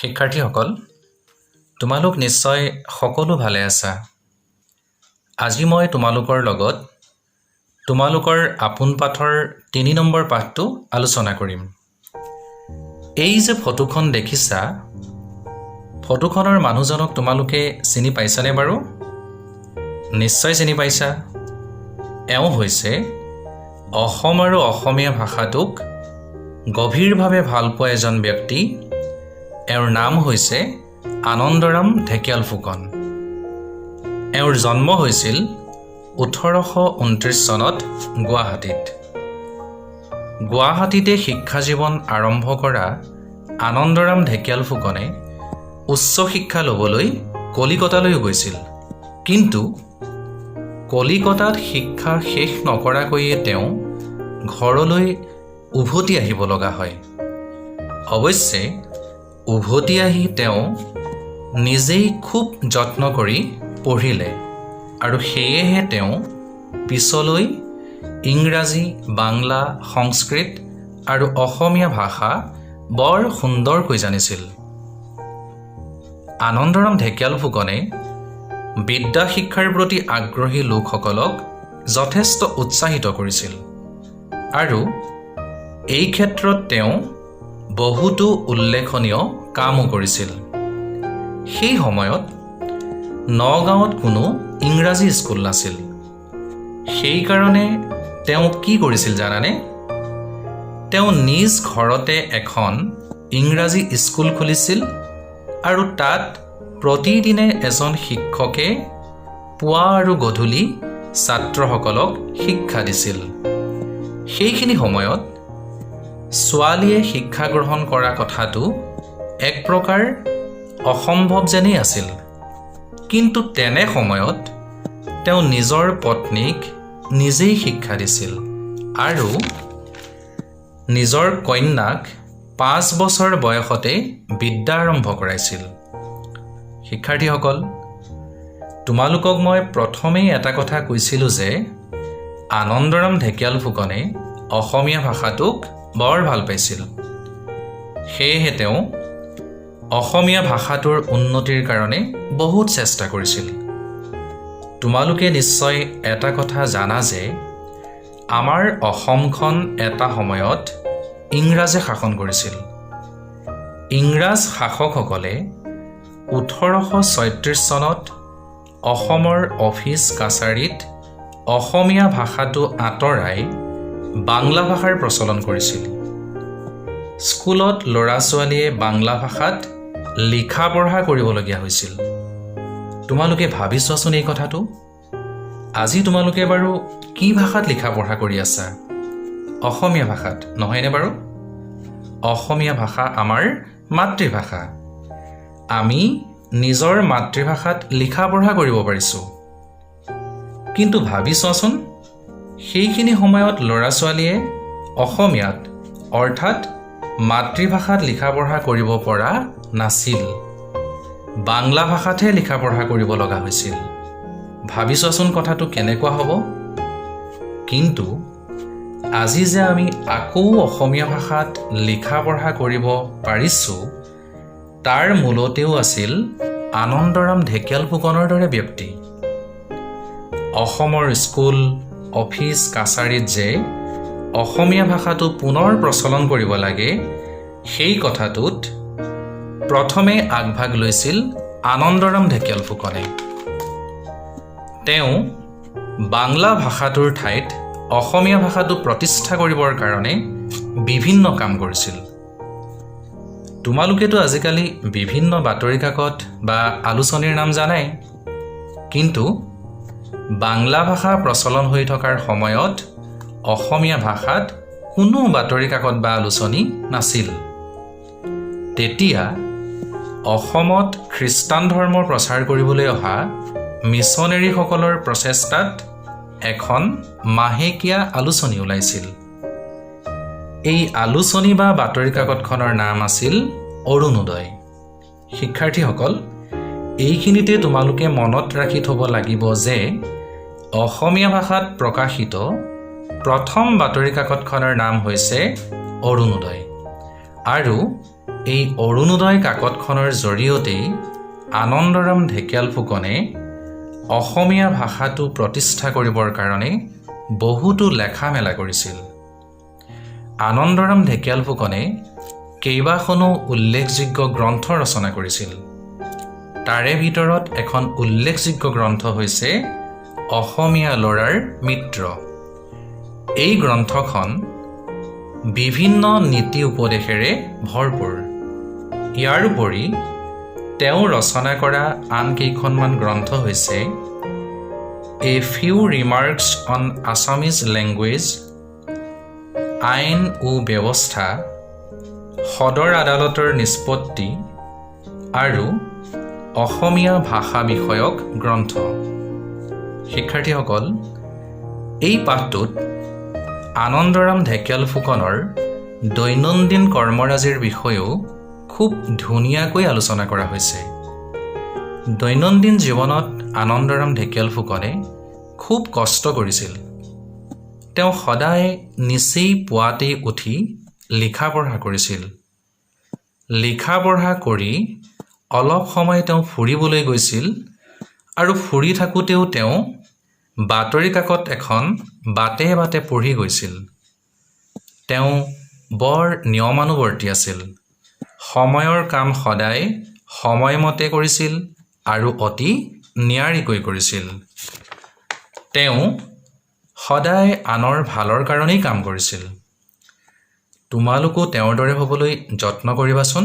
শিক্ষাৰ্থীসকল, তোমালোক নিশ্চয় সকলো ভালে আছা। আজি মই তোমালোকৰ লগত তোমালোকৰ আপোন পাঠৰ ৩ নম্বৰ পাঠটো আলোচনা কৰিম। এই যে ফটোখন দেখিছা, ফটোখনৰ মানুহজনক তোমালোকে চিনি পাইছানে বাৰু? নিশ্চয় চিনি পাইছা। এওঁ হৈছে অসম আৰু অসমীয়া ভাষাটোক গভীৰভাৱে ভাল পোৱা এজন ব্যক্তি। এওঁৰ নাম হৈছে আনন্দৰাম ঢেকিয়াল ফুকন। এওঁৰ জন্ম হৈছিল ১৮২৯ চনত গুৱাহাটীত। গুৱাহাটীতে শিক্ষা জীৱন আৰম্ভ কৰা আনন্দৰাম ঢেকিয়াল ফুকনে উচ্চ শিক্ষা ল'বলৈ কলিকতালৈ গৈছিল। কিন্তু কলিকতাত শিক্ষা শেষ নকৰাকৈয়ে তেওঁ ঘৰলৈ উভতি আহিব লগা হয়। অৱশ্যে উভতি আহি তেওঁ নিজেই খুব যত্ন কৰি পঢ়িলে আৰু সেয়েহে তেওঁ পিছলৈ ইংৰাজী, বাংলা, সংস্কৃত আৰু অসমীয়া ভাষা বৰ সুন্দৰকৈ জানিছিল। আনন্দৰাম ঢেকিয়াল ফুকনে বিদ্যা শিক্ষাৰ প্ৰতি আগ্ৰহী লোকসকলক যথেষ্ট উৎসাহিত কৰিছিল আৰু এই ক্ষেত্ৰত তেওঁ বহুতো উল্লেখনীয় কামো কৰিছিল। সেই সময়ত নগাঁৱত কোনো ইংৰাজী স্কুল নাছিল। সেইকাৰণে তেওঁ কি কৰিছিল জানানে? তেওঁ নিজ ঘৰতে এখন ইংৰাজী স্কুল খুলিছিল আৰু তাত প্ৰতিদিনে এজন শিক্ষকে পুৱা আৰু গধূলি ছাত্ৰসকলক শিক্ষা দিছিল। সেইখিনি সময়ত ছোৱালীয়ে শিক্ষা গ্ৰহণ কৰা কথাটো এক প্ৰকাৰ অসম্ভৱ যেনেই আছিল। কিন্তু তেনে সময়ত তেওঁ নিজৰ পত্নীক নিজেই শিক্ষা দিছিল আৰু নিজৰ কন্যাক ৫ বছৰ বয়সতে বিদ্যা আৰম্ভ কৰাইছিল। শিক্ষাৰ্থীসকল, তোমালোকক মই প্ৰথমেই এটা কথা কৈছিলোঁ যে আনন্দৰাম ঢেকিয়াল ফুকনে অসমীয়া ভাষাটোক বৰ ভাল পাইছিল। সেয়েহে তেওঁ অসমীয়া ভাষাটোৰ উন্নতিৰ কাৰণে বহুত চেষ্টা কৰিছিল। তোমালোকে নিশ্চয় এটা কথা জানা যে আমাৰ অসমখন এটা সময়ত ইংৰাজে শাসন কৰিছিল। ইংৰাজ শাসকসকলে ১৮৩৬ চনত অসমৰ অফিচ কাছাৰীত অসমীয়া ভাষাটো আঁতৰাই বাংলা ভাষাৰ প্ৰচলন কৰিছিল। স্কুলত ল'ৰা ছোৱালীয়ে বাংলা ভাষাত লিখা পঢ়া কৰিবলগীয়া হৈছিল। তোমালোকে ভাবি চোৱাচোন এই কথাটো। আজি তোমালোকে বাৰু কি ভাষাত লিখা পঢ়া কৰি আছা? অসমীয়া ভাষাত, নহয়নে বাৰু? অসমীয়া ভাষা আমাৰ মাতৃভাষা। আমি নিজৰ মাতৃভাষাত লিখা পঢ়া কৰিব পাৰিছোঁ। কিন্তু ভাবি চোৱাচোন, সেইখিনি সময়ত ল'ৰা ছোৱালীয়ে অসমীয়াত অৰ্থাৎ মাতৃভাষাত লিখা পঢ়া কৰিব পৰা নাছিল। বাংলা ভাষাতহে লিখা পঢ়া কৰিব লগা হৈছিল। ভাবি চোৱাচোন কথাটো কেনেকুৱা হ'ব। কিন্তু আজি যে আমি আকৌ অসমীয়া ভাষাত লিখা পঢ়া কৰিব পাৰিছোঁ, তাৰ মূলতেও আছিল আনন্দৰাম ঢেকিয়াল ফুকনৰ দৰে ব্যক্তি। অসমৰ স্কুল, অফিচ কাছাৰীত যে অসমীয়া ভাষাটো পুনৰ প্ৰচলন কৰিব লাগে, সেই কথাটোত প্ৰথমে আগভাগ লৈছিল আনন্দৰাম ঢেকিয়াল ফুকনে। তেওঁ বাংলা ভাষাটোৰ ঠাইত অসমীয়া ভাষাটো প্ৰতিষ্ঠা কৰিবৰ কাৰণে বিভিন্ন কাম কৰিছিল। তোমালোকেতো আজিকালি বিভিন্ন বাতৰি কাকত বা আলোচনীৰ নাম জানাই। কিন্তু বাংলা ভাষা প্ৰচলন হৈ থকাৰ সময়ত অসমীয়া ভাষাত কোনো বাতৰি কাকত বা আলোচনী নাছিল। তেতিয়া অসমত খ্ৰীষ্টান ধৰ্ম প্ৰচাৰ কৰিবলৈ অহা মিছনেৰীসকলৰ প্ৰচেষ্টাত এখন মাহেকীয়া আলোচনী ওলাইছিল। এই আলোচনী বা বাতৰি কাকতখনৰ নাম আছিল অৰুণোদয়। শিক্ষাৰ্থীসকল, এইখিনিতে তোমালোকে মনত ৰাখি থ'ব লাগিব যে অসমীয়া ভাষাত প্ৰকাশিত প্ৰথম বাতৰি কাকতখনৰ নাম হৈছে অৰুণোদয় আৰু এই অৰুণোদয় কাকতখনৰ জৰিয়তেই আনন্দৰাম ঢেকিয়াল ফুকনে অসমীয়া ভাষাটো প্ৰতিষ্ঠা কৰিবৰ কাৰণে বহুতো লেখা মেলা কৰিছিল। আনন্দৰাম ঢেকিয়াল ফুকনে কেইবাখনো উল্লেখযোগ্য গ্ৰন্থ ৰচনা কৰিছিল। তাৰে ভিতৰত এখন উল্লেখযোগ্য গ্ৰন্থ হৈছে অসমীয়া ল'ৰাৰ মিত্ৰ। এই গ্ৰন্থখন বিভিন্ন নীতি উপদেশেৰে ভৰপূৰ। ইয়াৰ উপৰি তেওঁ ৰচনা কৰা আন কেইখনমান গ্ৰন্থ হৈছে a few remarks on Assamese language, আইন ও ব্যৱস্থা, সদৰ আদালতৰ নিষ্পত্তি আৰু অসমীয়া ভাষা বিষয়ক গ্ৰন্থ। শিক্ষাৰ্থীসকল, এই পাঠটোত আনন্দৰাম ঢেকিয়াল ফুকনৰ দৈনন্দিন কৰ্মৰাজিৰ বিষয়েও খুব ধুনীয়াকৈ আলোচনা কৰা হৈছে। দৈনন্দিন জীৱনত আনন্দৰাম ঢেকিয়াল ফুকনে খুব কষ্ট কৰিছিল। তেওঁ সদায় নিচেই পুৱাতেই উঠি লিখা পঢ়া কৰিছিল। লিখা পঢ়া কৰি অলপ সময় তেওঁ ফুৰিবলৈ গৈছিল আৰু ফুৰি থাকোঁতেও তেওঁ বাতৰি কাকত এখন বাটে বাটে পঢ়ি গৈছিল। তেওঁ বৰ নিয়মানুৱৰ্তী আছিল। সময়ৰ কাম সদায় সময়মতে কৰিছিল আৰু অতি নিয়াৰিকৈ কৰিছিল। তেওঁ সদায় আনৰ ভালৰ কাৰণেই কাম কৰিছিল। তোমালোকো তেওঁৰ দৰে হ'বলৈ যত্ন কৰিবাচোন।